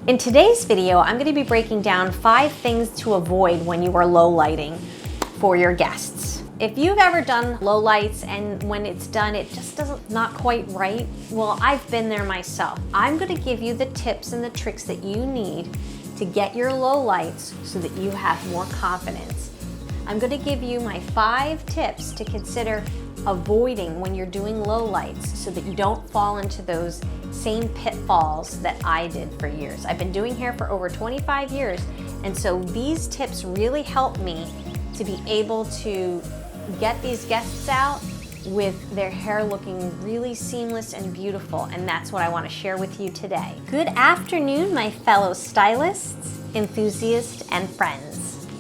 In today's video, I'm going to be breaking down 5 things to avoid when you are low lighting for your guests. If you've ever done low lights and when it's done, it just doesn't not quite right, well, I've been there myself. I'm going to give you the tips and the tricks that you need to get your low lights so that you have more confidence. I'm going to give you my 5 tips to consider avoiding when you're doing low lights so that you don't fall into those same pitfalls that I did for years. I've been doing hair for over 25 years, and so these tips really help me to be able to get these guests out with their hair looking really seamless and beautiful, and that's what I want to share with you today. Good afternoon, my fellow stylists, enthusiasts, and friends.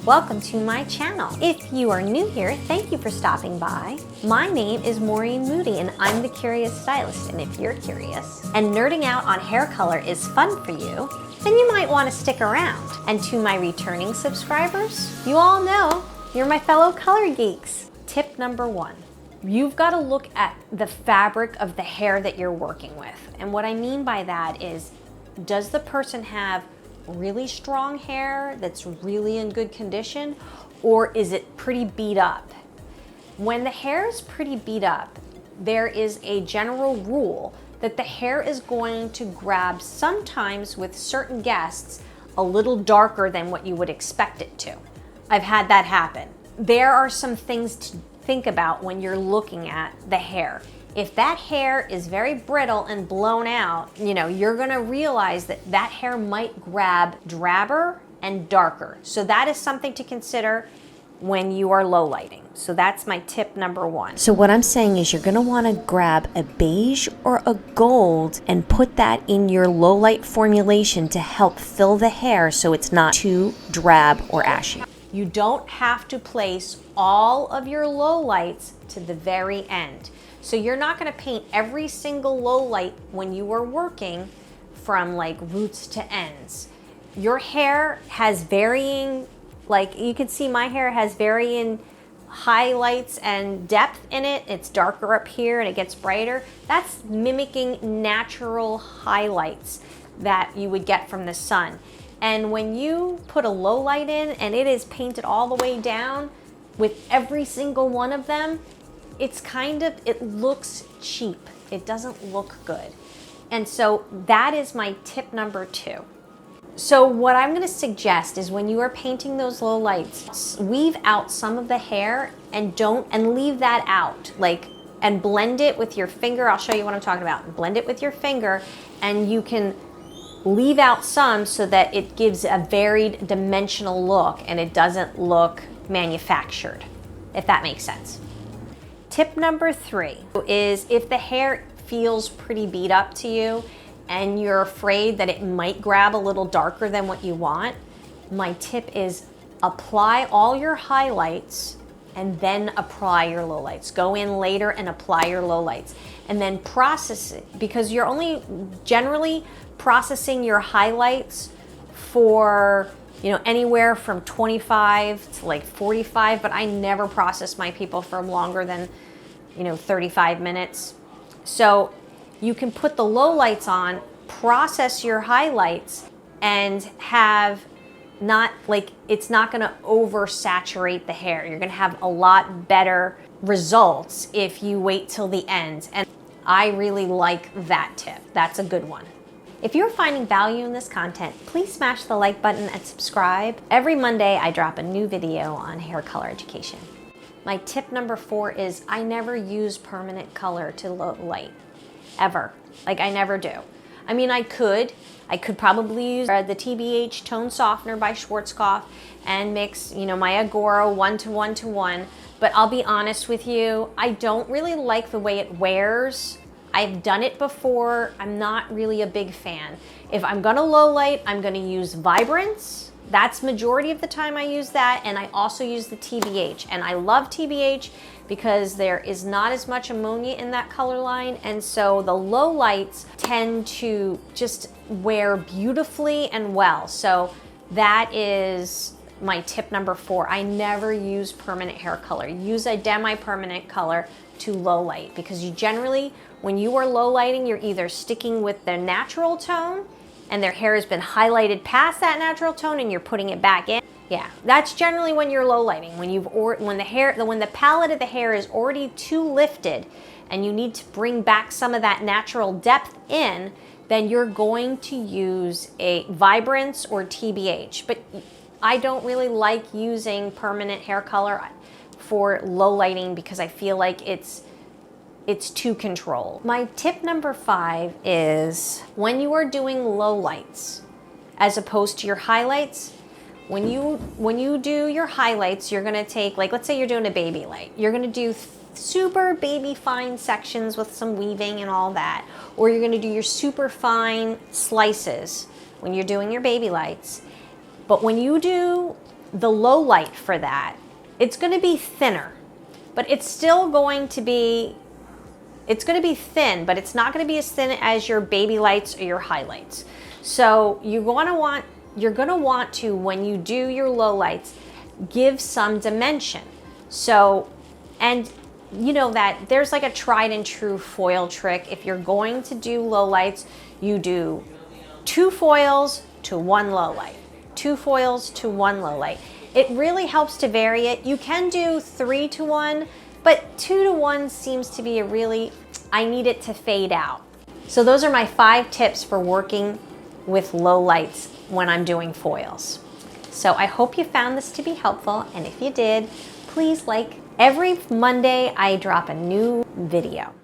Welcome to my channel. If you are new here, thank you for stopping by. My name is Maureen Moody and I'm the Curious Stylist. And if you're curious and nerding out on hair color is fun for you, then you might want to stick around. And to my returning subscribers, you all know you're my fellow color geeks. Tip number 1. You've got to look at the fabric of the hair that you're working with. And what I mean by that is, does the person have really strong hair that's really in good condition, or is it pretty beat up? When the hair is pretty beat up, there is a general rule that the hair is going to grab, sometimes with certain guests, a little darker than what you would expect it to. I've had that happen. There are some things to think about when you're looking at the hair. If that hair is very brittle and blown out, you're gonna realize that that hair might grab drabber and darker. So that is something to consider when you are low lighting. So that's my tip number 1. So what I'm saying is you're gonna wanna grab a beige or a gold and put that in your low light formulation to help fill the hair so it's not too drab or ashy. You don't have to place all of your low lights to the very end. So you're not going to paint every single low light when you are working from like roots to ends. Your hair has varying, like you can see my hair has varying highlights and depth in it. It's darker up here and it gets brighter. That's mimicking natural highlights that you would get from the sun. And when you put a low light in and it is painted all the way down with every single one of them, it looks cheap. It doesn't look good. And so that is my tip number 2. So what I'm gonna suggest is when you are painting those low lights, weave out some of the hair and leave that out, and blend it with your finger. I'll show you what I'm talking about. Blend it with your finger, and you can leave out some so that it gives a varied dimensional look and it doesn't look manufactured, if that makes sense. Tip number 3 is if the hair feels pretty beat up to you and you're afraid that it might grab a little darker than what you want, my tip is apply all your highlights and then apply your lowlights. Go in later and apply your lowlights and then process it, because you're only generally processing your highlights for anywhere from 25 to like 45, but I never process my people for longer than 35 minutes. So you can put the low lights on, process your highlights, and have it's not gonna oversaturate the hair. You're gonna have a lot better results if you wait till the end. And I really like that tip. That's a good one. If you're finding value in this content, please smash the like button and subscribe. Every Monday, I drop a new video on hair color education. My tip number 4 is I never use permanent color to low light, ever. I never do. I mean, I could probably use the TBH Tone Softener by Schwarzkopf and mix, my Agora 1:1:1, but I'll be honest with you, I don't really like the way it wears. I've done it before. I'm not really a big fan. If I'm gonna low light, I'm gonna use Vibrance. That's majority of the time I use that, and I also use the TBH. And I love TBH because there is not as much ammonia in that color line, and so the low lights tend to just wear beautifully and well. So that is my tip number 4. I never use permanent hair color. Use a demi-permanent color to low light, because you generally, when you are low lighting, you're either sticking with the natural tone and their hair has been highlighted past that natural tone and you're putting it back in. Yeah, that's generally when you're low lighting. When the palette of the hair is already too lifted and you need to bring back some of that natural depth in, then you're going to use a Vibrance or TBH. But I don't really like using permanent hair color for low lighting because I feel like it's too controlled. My tip number 5 is when you are doing low lights as opposed to your highlights, when you do your highlights, you're gonna take, like, let's say you're doing a baby light. You're gonna do super baby fine sections with some weaving and all that. Or you're gonna do your super fine slices when you're doing your baby lights. But when you do the low light for that, it's gonna be thinner, but it's still going to be, it's gonna be thin, but it's not gonna be as thin as your baby lights or your highlights. So you're gonna want to, when you do your low lights, give some dimension. So, and you know that there's like a tried and true foil trick. If you're going to do low lights, you do 2 foils to 1 low light, 2 foils to 1 low light. It really helps to vary it. You can do 3 to 1, but 2 to 1 seems to be a really, I need it to fade out. So those are my 5 tips for working with low lights when I'm doing foils. So I hope you found this to be helpful, and if you did, please like. Every Monday I drop a new video.